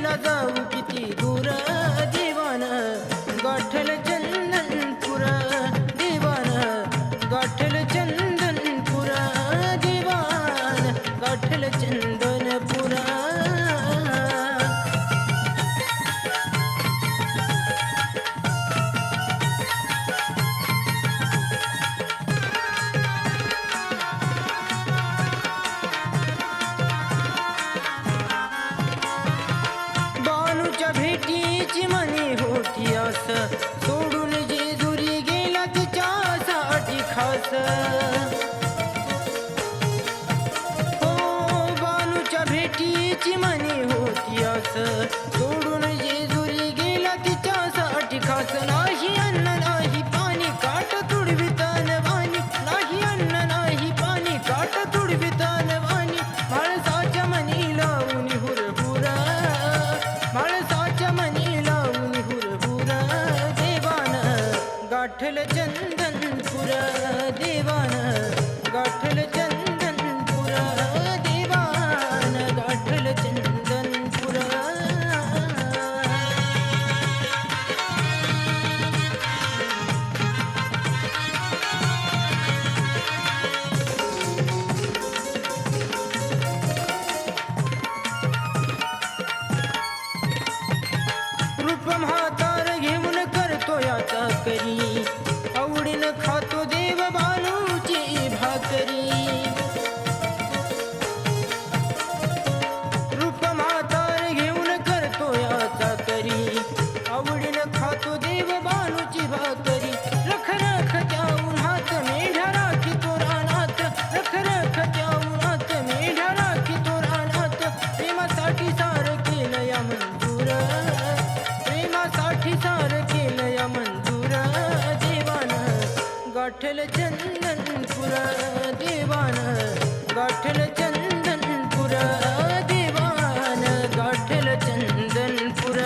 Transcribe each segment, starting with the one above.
केला जाऊ किती दूर देवान गाठल चंदनपुर देवान गाठल चंदनपुर देवान गाठल चंदनपुर भेटीची मनी होती आस सोडून जेजुरी गेला तिच्यासाठी खास हो बानूच्या भेटीची मनी होती आस सोडून जेजुरी गेला तिच्यासाठी खास नाही अन्न नाही पाणी काट तुडवितान वाणी नाही अन्न नाही पाणी काट तुडवितान वाणी माणसाच्या मनी लावून हुरहुरा माणसाच्या मनी लावून हुरहुरा देवान गाठल चंदनपुर देवान गाठल चंदनपुर देवान गाठल चंदनपुर म्हातार घेऊन करतो याचा करी आवडीनं खातो देव बानूची भाकरी रूप म्हातार घेऊन करतो याचा करी आवडीनं खातो देव बानूची भाकरी रख रख त्या उन्हात मेढ्या राखी तो रानात रख रख त्या उन्हात मेढ्या राखी तो रानात प्रेमासाठी सार केलं या मंजूर साठी सार केलं या मंजूर देवान गाठल चंदनपुर देवान गाठल चंदनपुर देवान गाठल चंदनपुर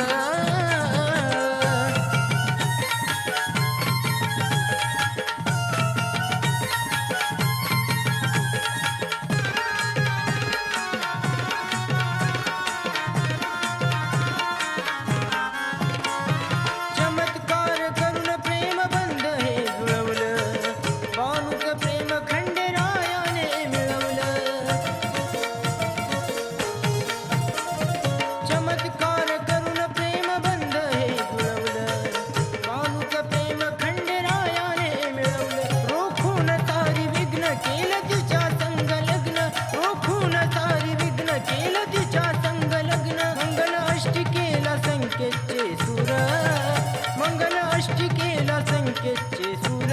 मंगल अष्टिकेला संकेतचे सूर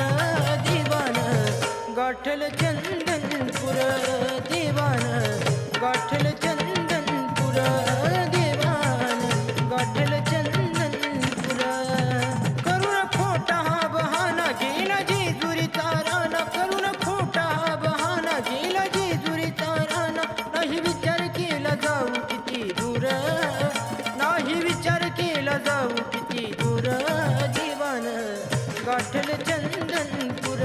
देवान गाठल चंदनपुर देवान गाठल चंदनपुर देवान गाठल चंदनपुर करुण खोटा हा बहाना गेला जेजुरीचा राना करुण खोटा हा बहाना गेला जेजुरीचा राना नाही विचार केला जाऊ किती दूर नाही विचार केला जाऊ किती दूर देवान गाठल चंदनपुर